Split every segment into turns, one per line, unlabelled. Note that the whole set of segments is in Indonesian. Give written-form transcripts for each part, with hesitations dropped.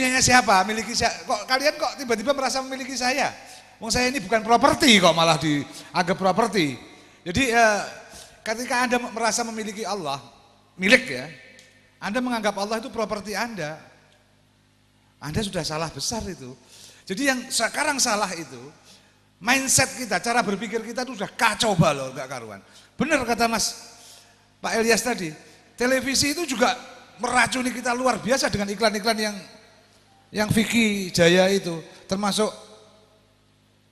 punyanya siapa? Miliki siapa? Kok kalian kok tiba-tiba merasa memiliki saya? Wong saya ini bukan properti kok malah dianggap properti. Jadi ketika Anda merasa memiliki Allah, milik ya, Anda menganggap Allah itu properti Anda sudah salah besar itu. Jadi yang sekarang salah itu, mindset kita, cara berpikir kita itu sudah kacau balau, enggak karuan. Benar kata Pak Elias tadi, televisi itu juga meracuni kita luar biasa dengan iklan-iklan yang Vicky Jaya itu, termasuk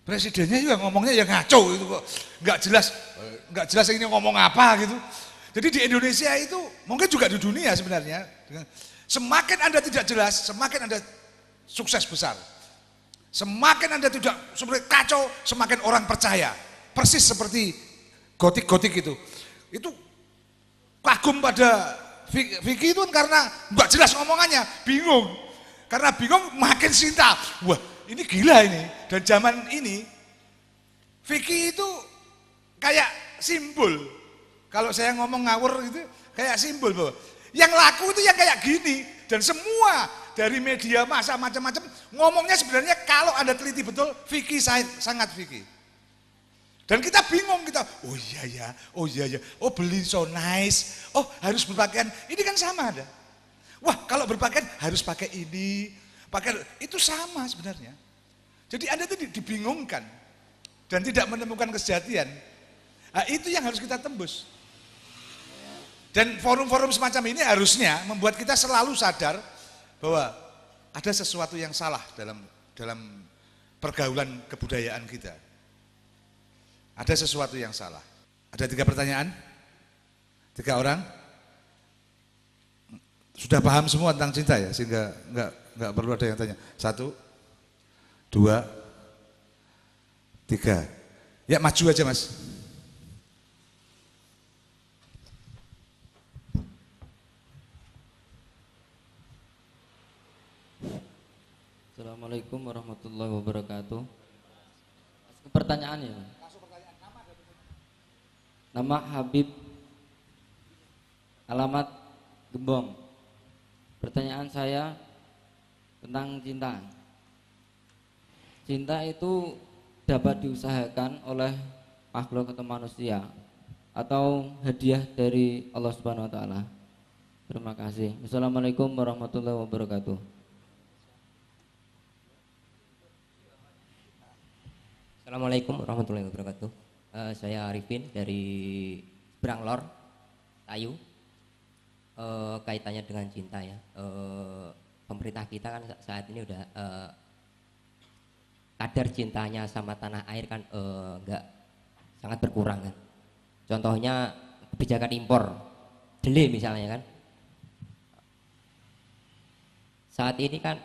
presidennya juga ngomongnya ya ngaco itu kok, nggak jelas ini ngomong apa gitu. Jadi di Indonesia itu mungkin juga di dunia sebenarnya, semakin Anda tidak jelas, semakin Anda sukses besar. Semakin Anda tidak seperti kacau, semakin orang percaya. Persis seperti gotik-gotik itu kagum pada Vicky itu kan karena nggak jelas ngomongannya, bingung. Karena bingung makin cinta. Wah, ini gila ini. Dan zaman ini Vicky itu kayak simbol. Kalau saya ngomong ngawur itu kayak simbol bahwa yang laku itu yang kayak gini. Dan semua dari media massa macam-macam ngomongnya sebenarnya kalau Anda teliti betul Vicky sangat Vicky. Dan kita bingung, oh iya ya, oh beli so nice, oh harus berpakaian, ini kan sama ada. Wah kalau berpakaian harus pakai ini, itu sama sebenarnya. Jadi Anda itu dibingungkan dan tidak menemukan kesejatian. Nah, itu yang harus kita tembus. Dan forum-forum semacam ini harusnya membuat kita selalu sadar bahwa ada sesuatu yang salah dalam pergaulan kebudayaan kita. Ada sesuatu yang salah. Ada 3 pertanyaan? 3 orang? Sudah paham semua tentang cinta ya, sehingga enggak perlu ada yang tanya. 1, 2, 3. Ya maju aja Mas.
Assalamualaikum warahmatullahi wabarakatuh. Pertanyaannya, nama Habib, alamat Gembong. Pertanyaan saya tentang cinta. Cinta itu dapat diusahakan oleh makhluk atau manusia atau hadiah dari Allah Subhanahu wa taala. Terima kasih. Wassalamualaikum warahmatullahi wabarakatuh.
Assalamualaikum warahmatullahi wabarakatuh. Saya Arifin dari Branglor, Tayu. Kaitannya dengan cinta ya. Pemerintah kita kan saat ini udah kadar cintanya sama tanah air kan enggak, sangat berkurang kan. Contohnya kebijakan impor, delay misalnya kan. Saat ini kan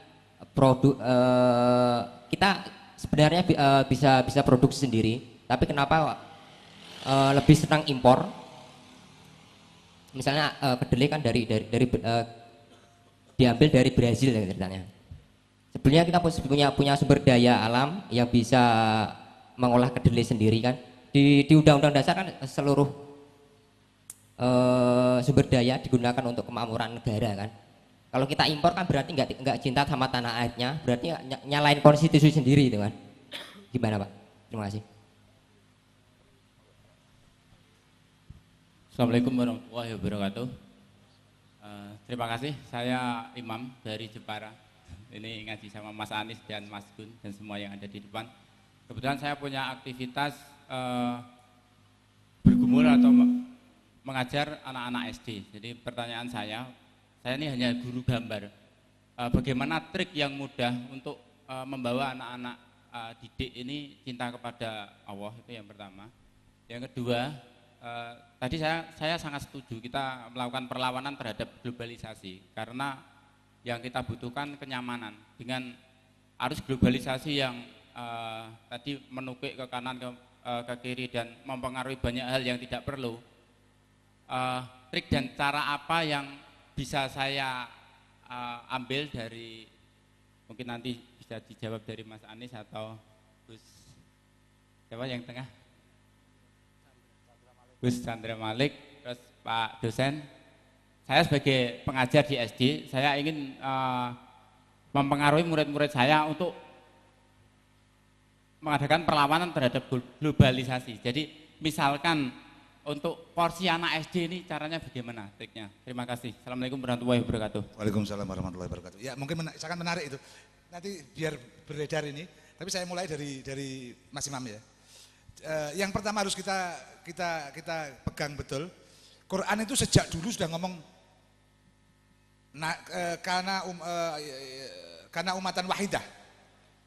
produk kita sebenarnya bisa produksi sendiri, tapi kenapa lebih senang impor? Misalnya kedelai kan diambil dari Brazil ya ceritanya. Sebenarnya kita punya sumber daya alam yang bisa mengolah kedelai sendiri kan. Di Undang-Undang Dasar kan seluruh sumber daya digunakan untuk kemakmuran negara kan. Kalau kita impor kan berarti nggak cinta sama tanah airnya, berarti nyalain konstitusi sendiri itu kan. Gimana Pak? Terima kasih.
Assalamualaikum warahmatullahi wabarakatuh. Terima kasih, saya Imam dari Jepara. Ini ngaji sama Mas Anies dan Mas Gun dan semua yang ada di depan. Kebetulan saya punya aktivitas bergumul atau mengajar anak-anak SD. Jadi pertanyaan saya ini hanya guru gambar. Bagaimana trik yang mudah untuk membawa anak-anak didik ini cinta kepada Allah, itu yang pertama. Yang kedua, tadi saya sangat setuju kita melakukan perlawanan terhadap globalisasi karena yang kita butuhkan kenyamanan. Dengan arus globalisasi yang tadi menukik ke kanan ke kiri dan mempengaruhi banyak hal yang tidak perlu, trik dan cara apa yang bisa saya ambil dari, mungkin nanti bisa dijawab dari Mas Anies atau Gus siapa yang tengah, Gus Chandra Malik, terus Pak dosen. Saya sebagai pengajar di SD, saya ingin mempengaruhi murid-murid saya untuk mengadakan perlawanan terhadap globalisasi. Jadi misalkan untuk porsi anak SD ini caranya bagaimana triknya? Terima kasih. Assalamualaikum warahmatullahi wabarakatuh.
Waalaikumsalam warahmatullahi wabarakatuh. Ya mungkin sangat menarik itu. Nanti biar beredar ini, tapi saya mulai dari Mas Imam ya. Yang pertama harus kita pegang betul. Quran itu sejak dulu sudah ngomong karena umatan wahidah.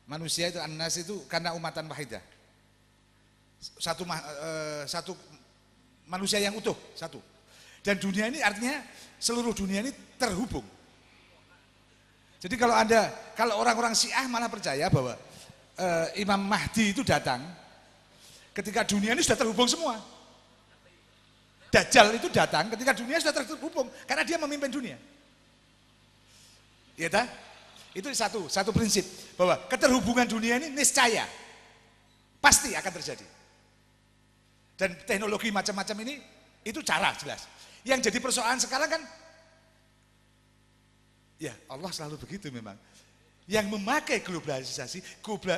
Manusia itu an-nas itu karena umatan wahidah. Satu manusia yang utuh, satu. Dan dunia ini artinya seluruh dunia ini terhubung. Jadi kalau orang-orang Syiah malah percaya bahwa Imam Mahdi itu datang ketika dunia ini sudah terhubung semua. Dajjal itu datang ketika dunia sudah terhubung karena dia memimpin dunia. Ya tak? Itu satu prinsip bahwa keterhubungan dunia ini niscaya pasti akan terjadi. Dan teknologi macam-macam ini itu cara jelas. Yang jadi persoalan sekarang kan ya Allah selalu begitu memang. Yang memakai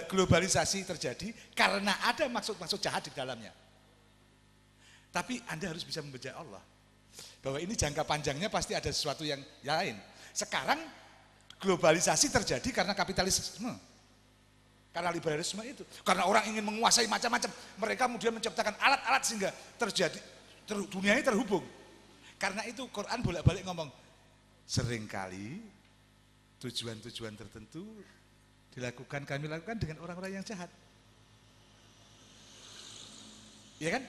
globalisasi terjadi karena ada maksud-maksud jahat di dalamnya. Tapi Anda harus bisa membaca Allah. Bahwa ini jangka panjangnya pasti ada sesuatu yang lain. Sekarang globalisasi terjadi karena kapitalisme. Karena liberalisme itu. Karena orang ingin menguasai macam-macam. Mereka kemudian menciptakan alat-alat sehingga terjadi, dunia ini terhubung. Karena itu Quran bolak-balik ngomong, seringkali tujuan-tujuan tertentu kami lakukan dengan orang-orang yang jahat. Iya kan?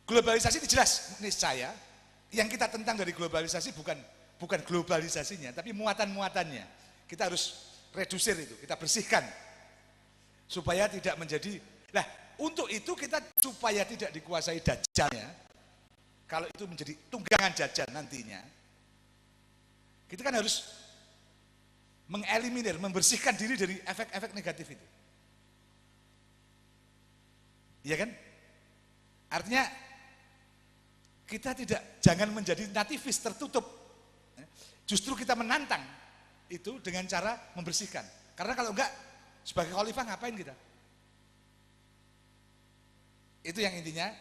Globalisasi itu jelas, niscaya. Yang kita tentang dari globalisasi bukan globalisasinya, tapi muatan-muatannya. Kita harus redusir itu, kita bersihkan supaya tidak menjadi. Nah, untuk itu kita supaya tidak dikuasai dajjalnya. Kalau itu menjadi tunggangan dajjal nantinya, kita kan harus mengeliminir, membersihkan diri dari efek-efek negatif itu. Iya kan? Artinya kita jangan menjadi nativis tertutup. Justru kita menantang itu dengan cara membersihkan. Karena kalau enggak, sebagai khalifah ngapain kita? Itu yang intinya.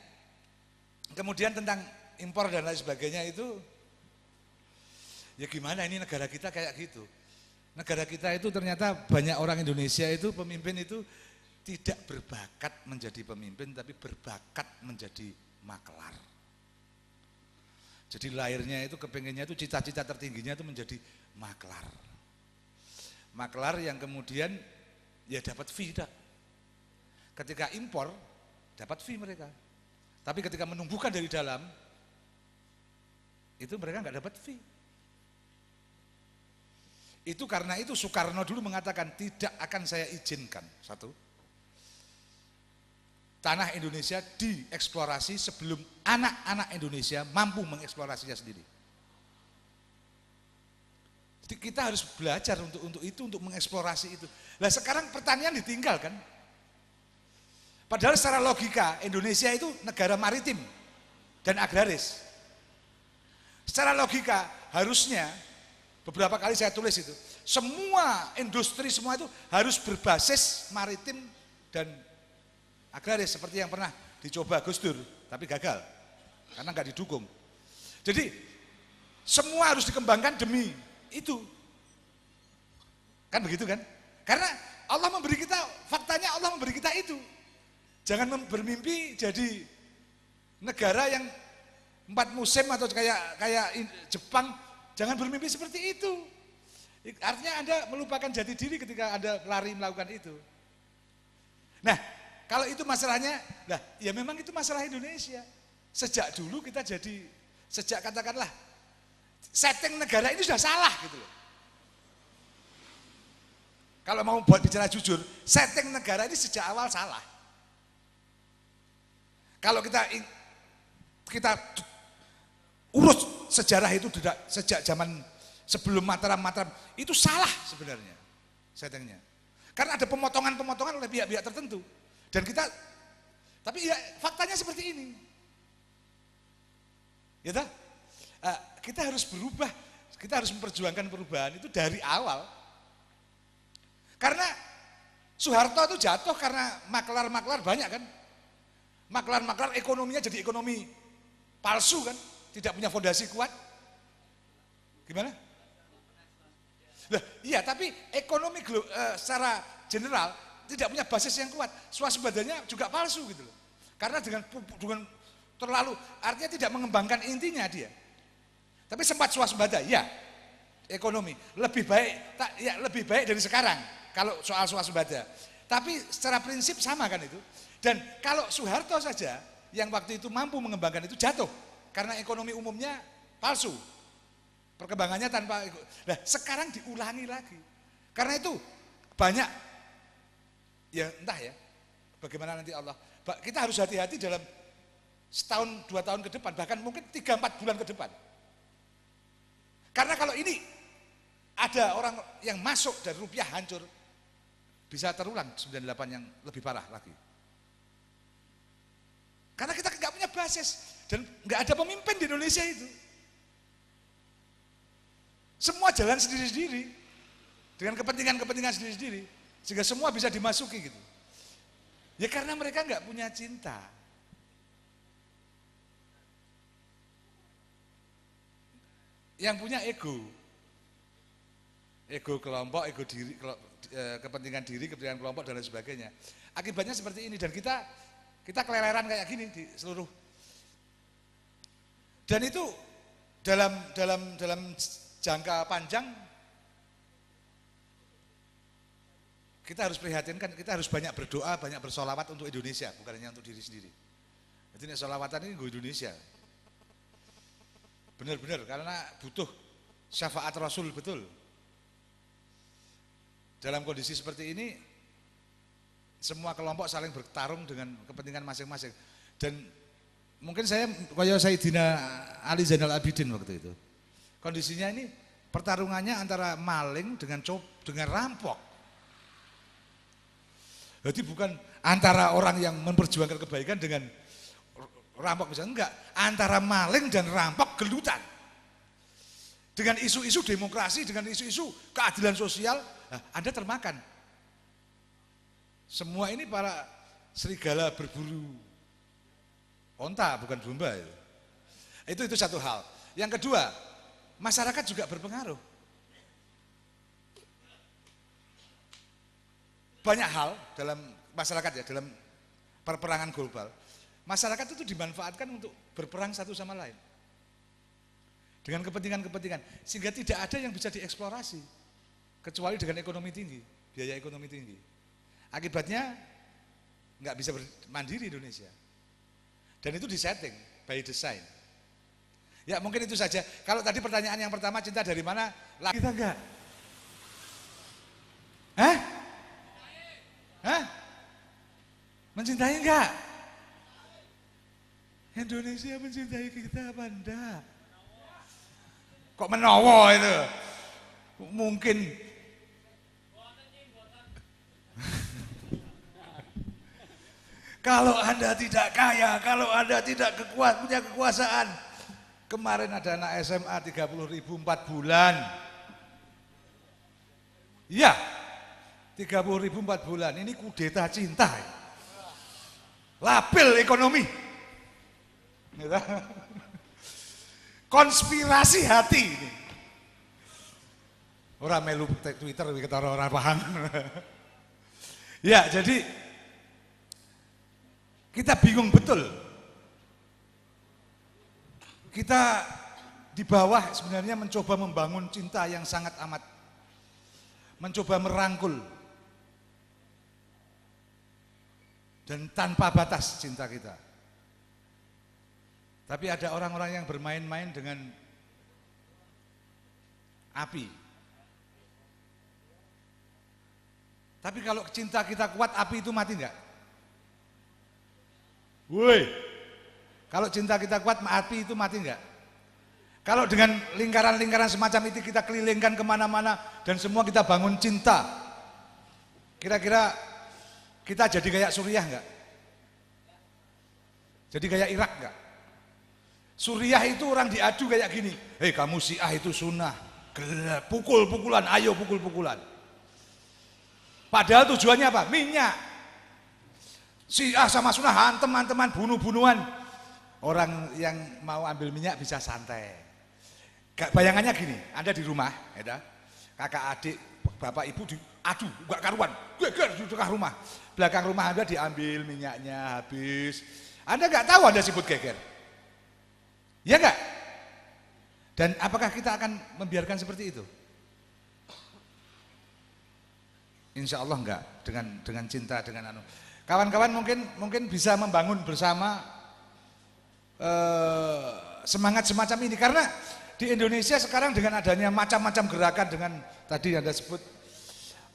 Kemudian tentang impor dan lain sebagainya itu, ya gimana ini negara kita kayak gitu. Negara kita itu ternyata banyak orang Indonesia itu, pemimpin itu tidak berbakat menjadi pemimpin, tapi berbakat menjadi maklar. Jadi lahirnya itu, kepengennya itu, cita-cita tertingginya itu menjadi maklar. Maklar yang kemudian ya dapat fee. Ketika impor dapat fee mereka. Tapi ketika menumbuhkan dari dalam itu mereka nggak dapat fee. Itu karena itu Soekarno dulu mengatakan tidak akan saya izinkan satu tanah Indonesia dieksplorasi sebelum anak-anak Indonesia mampu mengeksplorasinya sendiri. Jadi kita harus belajar untuk itu, untuk mengeksplorasi itu. Nah sekarang pertanian ditinggalkan. Padahal secara logika Indonesia itu negara maritim dan agraris. Secara logika harusnya, beberapa kali saya tulis itu, semua industri semua itu harus berbasis maritim dan agraris seperti yang pernah dicoba Gus Dur, tapi gagal karena nggak didukung. Jadi semua harus dikembangkan demi itu, kan begitu kan? Karena Allah memberi kita, faktanya Allah memberi kita itu. Jangan bermimpi jadi negara yang 4 musim atau kayak Jepang. Jangan bermimpi seperti itu. Artinya Anda melupakan jati diri ketika Anda lari melakukan itu. Nah, kalau itu masalahnya, nah ya memang itu masalah Indonesia. Sejak dulu kita sejak katakanlah setting negara ini sudah salah gitu loh. Kalau mau buat bicara jujur, setting negara ini sejak awal salah. Kalau kita urus sejarah itu sejak zaman sebelum Mataram itu salah sebenarnya settingnya. Karena ada pemotongan-pemotongan oleh pihak-pihak tertentu. Dan tapi ya faktanya seperti ini. Ya tak? Kita harus berubah. Kita harus memperjuangkan perubahan itu dari awal. Karena Soeharto itu jatuh karena maklar-maklar banyak kan. Maklar-maklar ekonominya jadi ekonomi palsu kan, tidak punya fondasi kuat. Gimana? Nah, iya, tapi ekonomi secara general tidak punya basis yang kuat. Swasembadanya juga palsu gitu loh. Karena dengan terlalu, artinya tidak mengembangkan intinya dia. Tapi sempat swasembada, ya, ekonomi lebih baik, ya lebih baik dari sekarang kalau soal swasembada. Tapi secara prinsip sama kan itu. Dan kalau Soeharto saja yang waktu itu mampu mengembangkan itu jatuh karena ekonomi umumnya palsu, perkembangannya tanpa. Nah sekarang diulangi lagi. Karena itu banyak, ya entah ya, bagaimana nanti Allah. Kita harus hati-hati dalam setahun, 2 tahun ke depan, bahkan mungkin 3-4 bulan ke depan. Karena kalau ini ada orang yang masuk dan rupiah hancur, bisa terulang 98 yang lebih parah lagi. Karena kita nggak punya basis dan nggak ada pemimpin di Indonesia itu. Semua jalan sendiri-sendiri dengan kepentingan-kepentingan sendiri-sendiri, sehingga semua bisa dimasuki gitu. Ya karena mereka nggak punya cinta. Yang punya ego kelompok, ego diri, kepentingan diri, kepentingan kelompok dan lain sebagainya. Akibatnya seperti ini dan kita keleleran kayak gini di seluruh. Dan itu dalam jangka panjang kita harus prihatinkan, kita harus banyak berdoa, banyak bersolawat untuk Indonesia, bukan hanya untuk diri sendiri. Jadi solawatan ini gue Indonesia. Benar-benar karena butuh syafaat Rasul betul. Dalam kondisi seperti ini semua kelompok saling bertarung dengan kepentingan masing-masing. Dan mungkin saya kayak Sayyidina Ali Zainal Abidin waktu itu. Kondisinya ini pertarungannya antara maling dengan rampok. Jadi bukan antara orang yang memperjuangkan kebaikan dengan rampok misalnya, enggak, antara maling dan rampok gelutan. Dengan isu-isu demokrasi, dengan isu-isu keadilan sosial, nah, Anda termakan. Semua ini para serigala berburu onta, bukan domba. Itu satu hal. Yang kedua, masyarakat juga berpengaruh. Banyak hal dalam masyarakat ya, dalam perperangan global. Masyarakat itu dimanfaatkan untuk berperang satu sama lain. Dengan kepentingan-kepentingan. Sehingga tidak ada yang bisa dieksplorasi. Kecuali dengan ekonomi tinggi, biaya ekonomi tinggi. Akibatnya nggak bisa mandiri Indonesia. Dan itu disetting, by design. Ya mungkin itu saja. Kalau tadi pertanyaan yang pertama, cinta dari mana? Kita enggak. Hah? Hah? Mencintai enggak? Indonesia mencintai kita apa enggak? Kok menowo itu? Mungkin. Kalau Anda tidak kaya, kalau Anda tidak punya kekuasaan. Kemarin ada anak SMA 30.000 4 bulan. Iya, 30.000 4 bulan. Ini kudeta cinta. Labil ekonomi. Konspirasi hati ini. Orang melu Twitter ketara orang paham. Ya, jadi kita bingung betul. Kita di bawah sebenarnya mencoba membangun cinta yang sangat amat, mencoba merangkul dan tanpa batas cinta kita. Tapi ada orang-orang yang bermain-main dengan api. Tapi kalau cinta kita kuat, api itu mati enggak? Woi, kalau cinta kita kuat, api itu mati enggak? Kalau dengan lingkaran-lingkaran semacam itu kita kelilingkan kemana-mana dan semua kita bangun cinta, kira-kira kita jadi kayak Suriah enggak? Jadi kayak Irak enggak? Suriah itu orang diadu kayak gini, hei kamu Syiah itu sunnah, Pukul-pukulan, ayo pukul-pukulan. Padahal tujuannya apa? Minyak. Syiah sama Sunnah hantem-hanteman, bunuh-bunuhan. Orang yang mau ambil minyak bisa santai. Bayangannya gini, Anda di rumah, ya, kakak adik, bapak ibu diadu, enggak karuan, geger di tengah rumah. Belakang rumah Anda diambil minyaknya habis. Anda enggak tahu Anda sibuk geger. Ya enggak? Dan apakah kita akan membiarkan seperti itu? Insya Allah enggak, dengan cinta, dengan anu. Kawan-kawan mungkin bisa membangun bersama semangat semacam ini, karena di Indonesia sekarang dengan adanya macam-macam gerakan, dengan tadi Anda sebut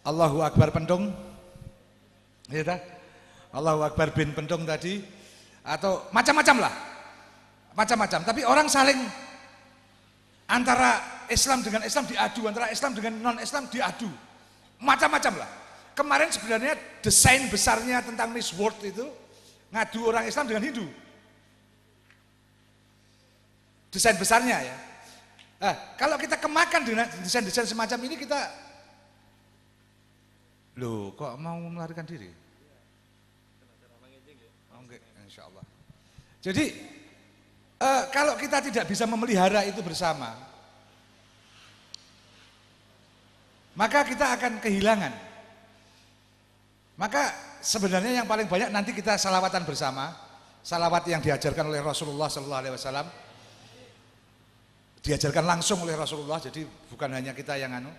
Allahu Akbar Pendung, ya tak? Allahu Akbar bin Pendung tadi, atau macam-macam lah, macam-macam. Tapi orang saling, antara Islam dengan Islam diadu, antara Islam dengan non-Islam diadu, macam-macam lah. Kemarin sebenarnya desain besarnya tentang Miss World itu ngadu orang Islam dengan Hindu. Desain besarnya ya. Nah, kalau kita kemakan dengan desain-desain semacam ini, kita loh kok mau melarikan diri? Oke, insya Allah. Jadi kalau kita tidak bisa memelihara itu bersama, maka kita akan kehilangan. Maka sebenarnya yang paling banyak nanti kita salawatan bersama, salawat yang diajarkan oleh Rasulullah SAW, diajarkan langsung oleh Rasulullah, jadi bukan hanya kita yang anu,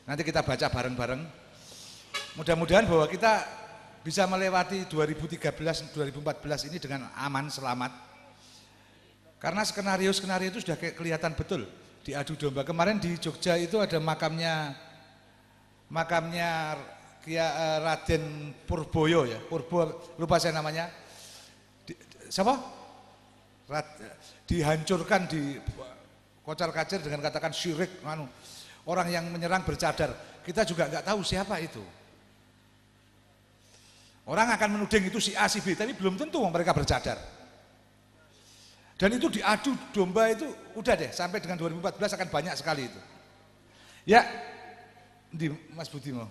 nanti kita baca bareng-bareng. Mudah-mudahan bahwa kita bisa melewati 2013-2014 ini dengan aman, selamat. Karena skenario-skenario itu sudah kelihatan betul diadu domba. Kemarin di Jogja itu ada makamnya Raden Purboyo ya, lupa saya namanya. Siapa? Dihancurkan, di kocar-kacir dengan katakan syirik, orang yang menyerang bercadar. Kita juga nggak tahu siapa itu. Orang akan menuding itu si A, si B, tapi belum tentu mereka bercadar. Dan itu diadu domba itu udah deh, sampai dengan 2014 akan banyak sekali itu. Ya, di Mas Budi mau.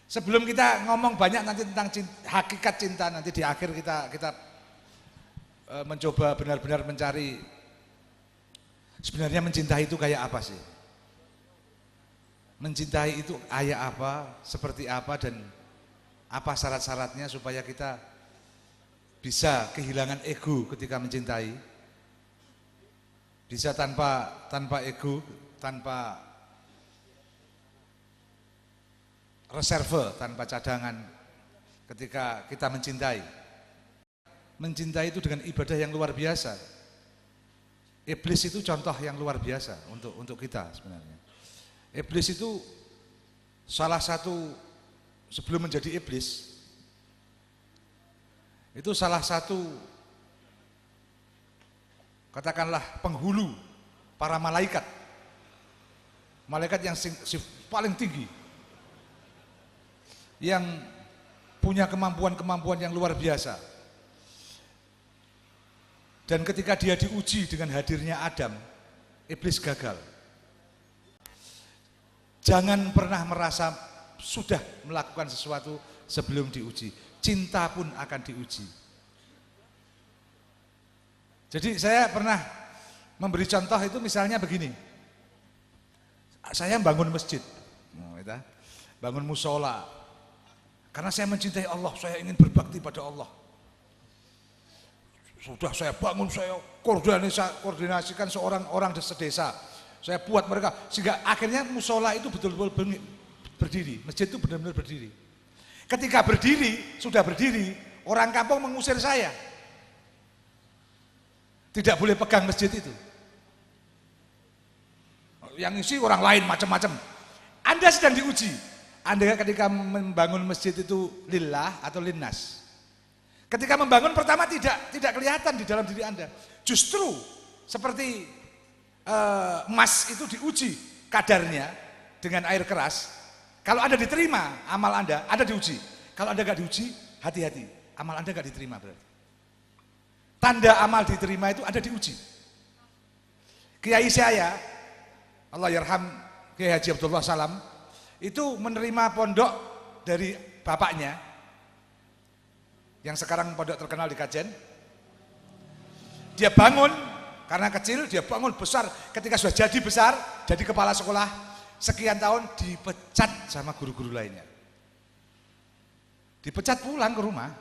Sebelum kita ngomong banyak nanti tentang hakikat cinta, nanti di akhir kita mencoba benar-benar mencari sebenarnya mencintai itu kayak apa sih? Mencintai itu kayak apa, seperti apa, dan apa syarat-syaratnya supaya kita bisa kehilangan ego ketika mencintai, bisa tanpa ego, tanpa reserve, tanpa cadangan ketika kita mencintai. Mencintai itu dengan ibadah yang luar biasa. Iblis itu contoh yang luar biasa untuk kita sebenarnya. Iblis itu salah satu, sebelum menjadi iblis, itu salah satu katakanlah penghulu para malaikat. Malaikat yang paling tinggi, yang punya kemampuan-kemampuan yang luar biasa. Dan ketika dia diuji dengan hadirnya Adam, iblis gagal. Jangan pernah merasa sudah melakukan sesuatu sebelum diuji. Cinta pun akan diuji. Jadi saya pernah memberi contoh itu misalnya begini. Saya bangun masjid, bangun musola. Karena saya mencintai Allah, saya ingin berbakti pada Allah. Sudah saya bangun, saya koordinasikan seorang orang sedesa. Saya buat mereka, sehingga akhirnya musola itu betul-betul berdiri. Masjid itu benar-benar berdiri. Ketika sudah berdiri, orang kampung mengusir saya. Tidak boleh pegang masjid itu. Yang isi orang lain macam-macam. Anda sedang diuji. Anda ketika membangun masjid itu lillah atau linnas. Ketika membangun pertama tidak kelihatan di dalam diri Anda. Justru seperti emas itu diuji kadarnya dengan air keras. Kalau Anda diterima amal Anda diuji. Kalau Anda nggak diuji, hati-hati, amal Anda nggak diterima berarti. Tanda amal diterima itu Anda diuji. Kiai saya, Allah yarham, Kiai Haji Abdullah Salam, itu menerima pondok dari bapaknya, yang sekarang pondok terkenal di Kajen. Dia bangun, karena kecil, dia bangun besar, ketika sudah jadi besar, jadi kepala sekolah, sekian tahun dipecat sama guru-guru lainnya. Dipecat pulang ke rumah,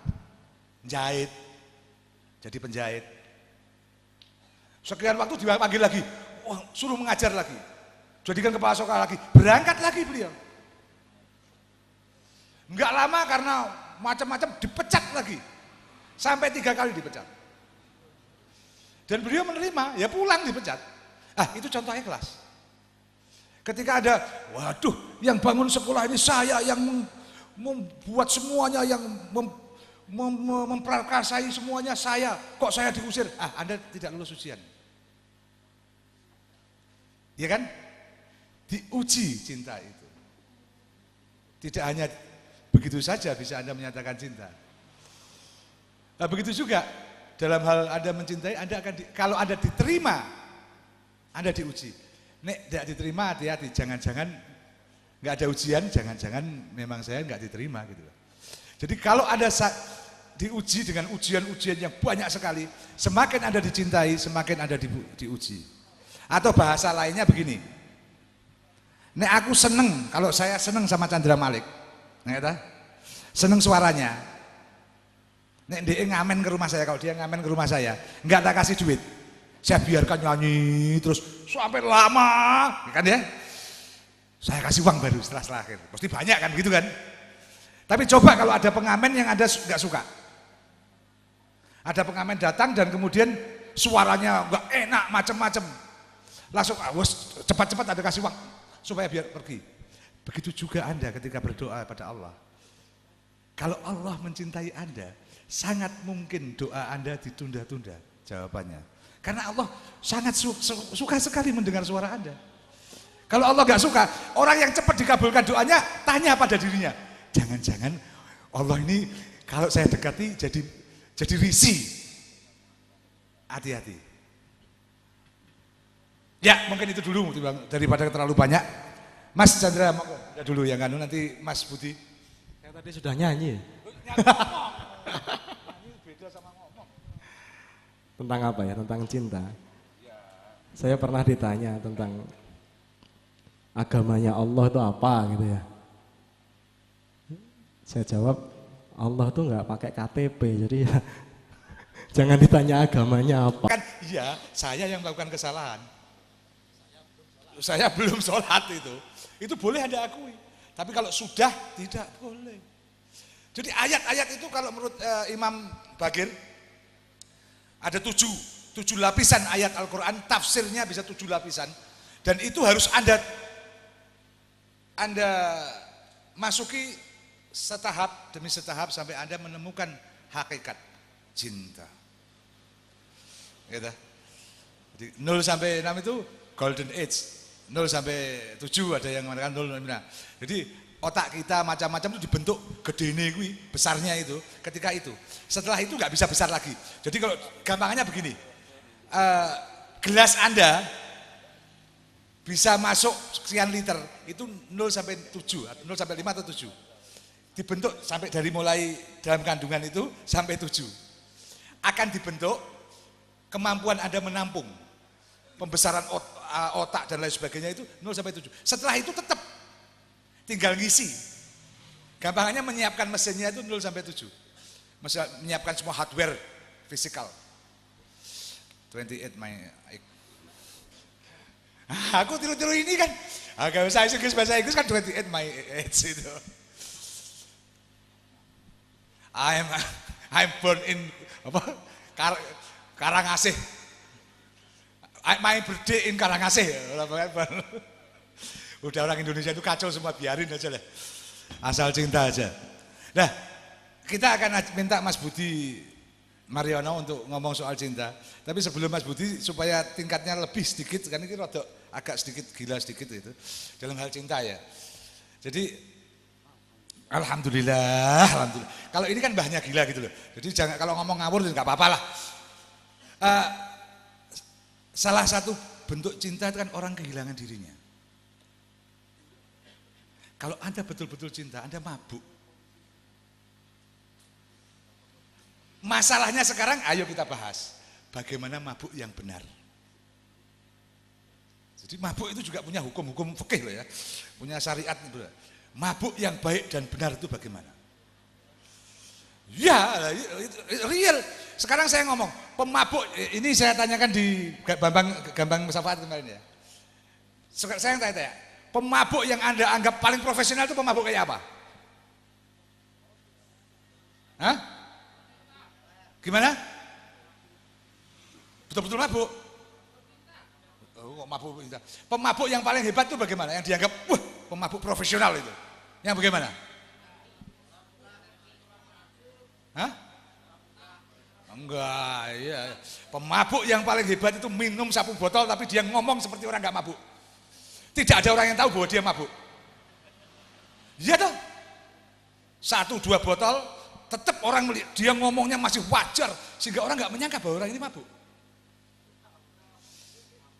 jahit, jadi penjahit. Sekian waktu dipanggil lagi, suruh mengajar lagi, jadikan kepala sekolah lagi, berangkat lagi beliau. Enggak lama karena macam-macam dipecat lagi, sampai 3 kali dipecat. Dan beliau menerima, ya pulang dipecat. Itu contoh ikhlas. Ketika ada, waduh, yang bangun sekolah ini saya, yang membuat semuanya, yang memprakarsai semuanya saya, kok saya diusir? Anda tidak lulus ujian. Ya kan? Diuji cinta itu. Tidak hanya begitu saja bisa Anda menyatakan cinta. Nah, begitu juga dalam hal Anda mencintai, Anda akan kalau Anda diterima, Anda diuji. Nek tidak diterima, hati-hati, jangan-jangan nggak ada ujian, jangan-jangan memang saya nggak diterima gitu. Jadi kalau ada diuji dengan ujian-ujian yang banyak sekali, semakin Anda dicintai, semakin Anda diuji. Atau bahasa lainnya begini, nek aku seneng, kalau saya seneng sama Chandra Malik, seneng suaranya, nek dia ngamen ke rumah saya, kalau dia ngamen ke rumah saya, nggak tak kasih duit, saya biarkan nyanyi terus sampai lama, kan ya? Saya kasih uang baru setelah akhir, pasti banyak kan begitu kan? Tapi coba kalau ada pengamen yang Anda nggak suka, ada pengamen datang dan kemudian suaranya nggak enak macam-macam, langsung cepat-cepat Anda kasih uang supaya biar pergi. Begitu juga Anda ketika berdoa pada Allah. Kalau Allah mencintai Anda, sangat mungkin doa Anda ditunda-tunda jawabannya. Karena Allah sangat suka sekali mendengar suara Anda. Kalau Allah gak suka, orang yang cepat dikabulkan doanya, tanya pada dirinya, jangan-jangan Allah ini kalau saya dekati jadi risih. Hati-hati. Ya, mungkin itu dulu daripada terlalu banyak. Mas Chandra dulu yang anu, nanti Mas Budi.
Saya tadi sudah nyanyi.
Beda sama ngomong.
Tentang apa ya? Tentang cinta. Saya pernah ditanya tentang agamanya Allah itu apa gitu ya. Saya jawab, Allah tuh nggak pakai KTP, jadi ya jangan ditanya agamanya apa.
Kan iya, saya yang melakukan kesalahan. Saya belum sholat itu boleh Anda akui. Tapi kalau sudah, tidak boleh. Jadi ayat-ayat itu kalau menurut Imam Bagir, ada 7 lapisan ayat Al-Quran, tafsirnya bisa 7 lapisan. Dan itu harus Anda masuki setahap demi setahap sampai Anda menemukan hakikat cinta. Gitu. Jadi 0 sampai 6 itu golden age, 0 sampai 7 ada yang mengatakan 0 sampai 6. Jadi otak kita macam-macam itu dibentuk gedene kuwi, besarnya itu ketika itu. Setelah itu nggak bisa besar lagi. Jadi kalau gampangannya begini, gelas Anda bisa masuk sekian liter, itu 0 sampai 7, 0 sampai 5 atau 7. Dibentuk sampai dari mulai dalam kandungan itu sampai 7. Akan dibentuk kemampuan Anda menampung, pembesaran otak dan lain sebagainya itu 0 sampai 7. Setelah itu tetap tinggal ngisi. Gampangannya menyiapkan mesinnya itu 0 sampai 7. Menyiapkan semua hardware fisikal. 28 aku tiru-tiru ini kan, agak bahasa Inggris kan 28 my age itu. I'm born in Karangasih. My birthday in Karangasih. Udah orang Indonesia itu kacau semua, biarin aja lah. Asal cinta aja. Nah, kita akan minta Mas Budi Mariono untuk ngomong soal cinta. Tapi sebelum Mas Budi, supaya tingkatnya lebih sedikit, karena ini rada agak sedikit gila sedikit itu dalam hal cinta ya. Jadi alhamdulillah. Kalau ini kan mbahnya gila gitu loh. Jadi jangan kalau ngomong ngawur nggak apa-apa lah. Salah satu bentuk cinta itu kan orang kehilangan dirinya. Kalau Anda betul-betul cinta, Anda mabuk. Masalahnya sekarang, ayo kita bahas. Bagaimana mabuk yang benar. Jadi mabuk itu juga punya hukum-hukum fikih loh ya. Punya syariat itu. Mabuk yang baik dan benar itu bagaimana? Ya, real. Sekarang saya ngomong, pemabuk, ini saya tanyakan di Gambang Musafaat kemarin ya. Saya tanya, pemabuk yang Anda anggap paling profesional itu pemabuk kayak apa? Hah? Gimana? Betul-betul mabuk? Oh, kok mabuk? Pemabuk yang paling hebat itu bagaimana? Yang dianggap, wah, pemabuk profesional itu. Yang bagaimana? Hah? Enggak, iya. Pemabuk yang paling hebat itu minum 1 botol tapi dia ngomong seperti orang nggak mabuk. Tidak ada orang yang tahu bahwa dia mabuk. Iya toh? 1-2 botol tetap orang dia ngomongnya masih wajar sehingga orang nggak menyangka bahwa orang ini mabuk.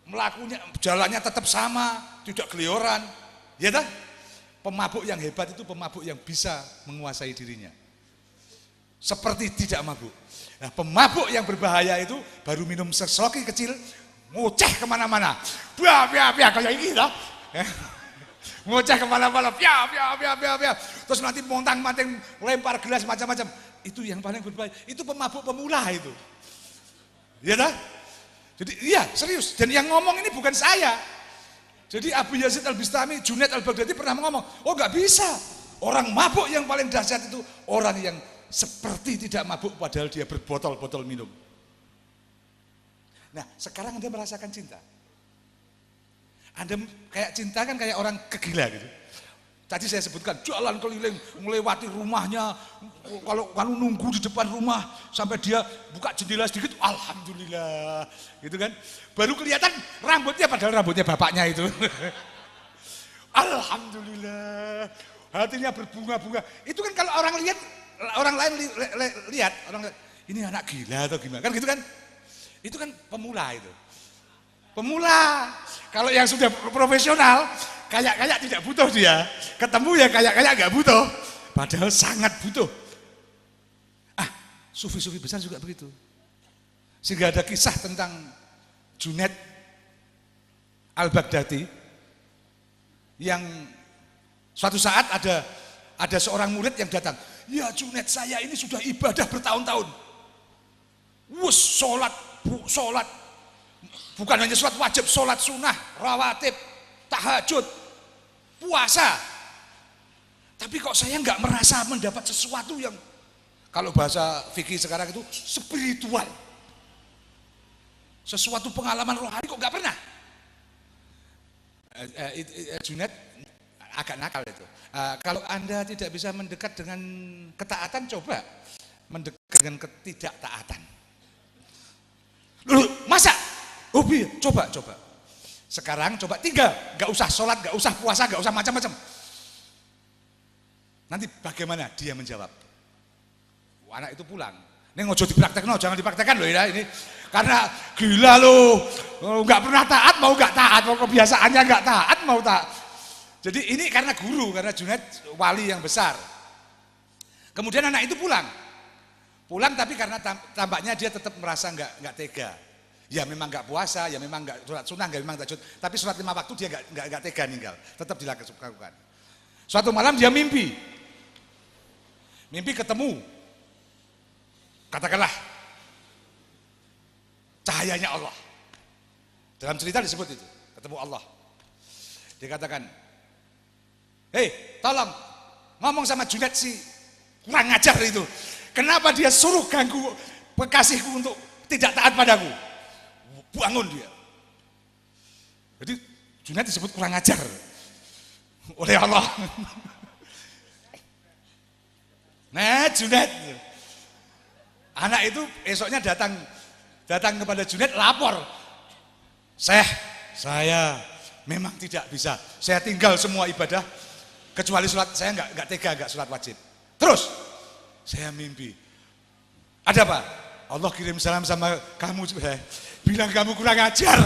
Melakunya, jalannya tetap sama, tidak kelioran. Ya toh? Pemabuk yang hebat itu pemabuk yang bisa menguasai dirinya. Seperti tidak mabuk. Nah, pemabuk yang berbahaya itu baru minum sesoki kecil, ngoceh kemana-mana. Kayak ini loh. Ngoceh kemana-mana, terus nanti montang-manting, lempar gelas macam-macam. Itu yang paling berbahaya. Itu pemabuk pemula itu. Ya dah? Jadi iya serius. Dan yang ngomong ini bukan saya. Jadi Abu Yazid Al-Bistami, Junaid Al-Baghdadi pernah ngomong, oh nggak bisa. Orang mabuk yang paling dahsyat itu orang yang seperti tidak mabuk padahal dia berbotol-botol minum. Nah, sekarang Anda merasakan cinta. Anda kayak cinta kan kayak orang kegila gitu. Tadi saya sebutkan jalan keliling, melewati rumahnya, kalau nunggu di depan rumah sampai dia buka jendela sedikit, alhamdulillah, gitu kan. Baru kelihatan rambutnya padahal rambutnya bapaknya itu. Alhamdulillah, hatinya berbunga-bunga. Itu kan kalau orang lihat, orang lain lihat, ini anak gila atau gimana kan gitu kan. Itu kan pemula itu. Pemula, kalau yang sudah profesional, kayak tidak butuh dia. Ketemu ya kayak nggak butuh, padahal sangat butuh. Sufi-sufi besar juga begitu. Sehingga ada kisah tentang Junaid Al-Baghdadi yang suatu saat ada seorang murid yang datang. Ya Junaid, saya ini sudah ibadah bertahun-tahun. Sholat. Bukan hanya sholat wajib, sholat sunnah, rawatib, tahajud, puasa. Tapi kok saya nggak merasa mendapat sesuatu yang, kalau bahasa fikih sekarang itu spiritual. Sesuatu pengalaman rohani kok nggak pernah. Junaid agak nakal itu. Kalau Anda tidak bisa mendekat dengan ketaatan, coba mendekat dengan ketidaktaatan. Loh, masa? Oh iya, coba. Sekarang coba tinggal, gak usah sholat, gak usah puasa, gak usah macam-macam. Nanti bagaimana dia menjawab? Anak itu pulang. Ini ngojo dipraktekkan, jangan dipraktekkan loh ya ini. Karena gila loh, gak pernah taat mau gak taat, mau kebiasaannya gak taat mau taat. Jadi ini karena guru, karena Junaid wali yang besar. Kemudian anak itu pulang tapi karena tampaknya dia tetap merasa nggak tega. Ya memang nggak puasa, ya memang nggak sholat sunnah, nggak memang tahajud. Tapi sholat 5 waktu dia nggak tega ninggal, tetap dilakukan. Suatu malam dia mimpi ketemu, katakanlah cahayanya Allah. Dalam cerita disebut itu, ketemu Allah. Dia katakan, hei tolong ngomong sama Junaid si kurang ajar itu. Kenapa dia suruh ganggu kekasihku untuk tidak taat padaku? Bangun dia. Jadi Junaid disebut kurang ajar oleh Allah. Nah Junaid, anak itu esoknya datang kepada Junaid lapor. Saya memang tidak bisa. Saya tinggal semua ibadah kecuali sholat. Saya nggak tega nggak sholat wajib. Terus saya mimpi. Ada apa? Allah kirim salam sama kamu. Bilang kamu kurang ajar.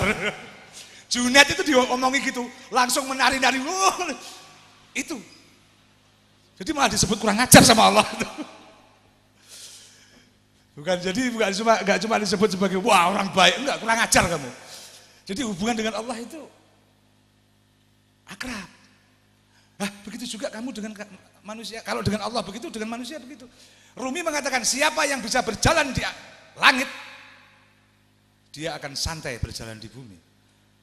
Junaid itu diomongi gitu, langsung menari-nari. Itu Jadi malah disebut kurang ajar sama Allah. Bukan cuma disebut sebagai wah orang baik, enggak, kurang ajar kamu. Jadi hubungan dengan Allah itu akrab. Nah, begitu juga kamu dengan manusia. Kalau dengan Allah begitu, dengan manusia begitu. Rumi mengatakan siapa yang bisa berjalan di langit, dia akan santai berjalan di bumi.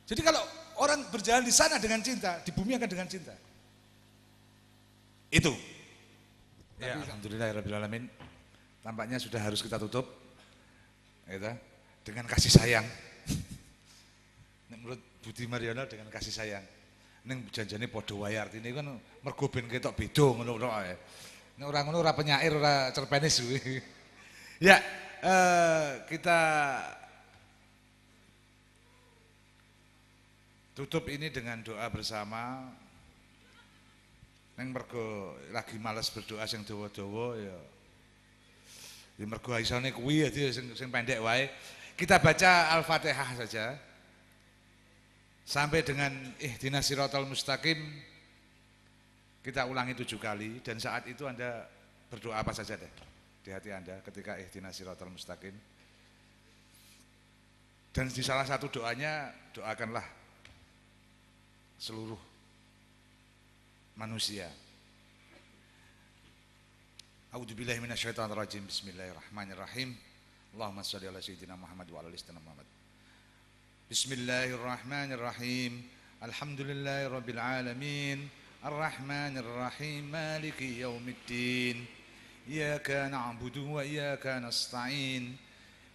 Jadi kalau orang berjalan di sana dengan cinta, di bumi akan dengan cinta. Itu. Ya, alhamdulillahirrahmanirrahim. Tampaknya sudah harus kita tutup. Ya, dengan kasih sayang. Menurut Budi Mariana dengan kasih sayang. Ning janjane padha wae artine kan mergo ben ketok beda ngono tok ae. Nek ora ngono ora penyair ora cerpenis kuwi. Ya, kita tutup ini dengan doa bersama. Neng mergo lagi males berdoa sing dawa-dawa ya. Ya mergo isane kuwi ya sing pendek wae. Kita baca Al-Fatihah saja. Sampai dengan ihdinas siratal mustaqim kita ulangi 7 kali dan saat itu Anda berdoa apa saja deh di hati Anda ketika ihdinas siratal mustaqim. Dan di salah satu doanya doakanlah seluruh manusia. A'udzubillahi minasyaitonirrajim. Bismillahirrahmanirrahim. Allahumma shalli ala sayyidina Muhammad wa ala ali sayyidina Muhammad. Bismillahirrahmanirrahim. Alhamdulillahi rabbil alamin. Ar-Rahmanir-Rahim. Maliki yaumiddin. Iyyaka na'budu wa iyyaka nasta'in.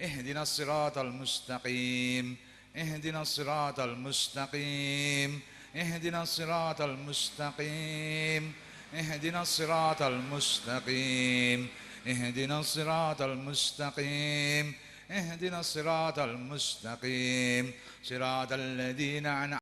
Ihdinas siratal mustaqim. Ihdinas siratal mustaqim. Ihdinas siratal mustaqim. Ihdinas siratal mustaqim. Ihdinas siratal mustaqim. اهدنا الصراط المستقيم صراط الذين أنعمت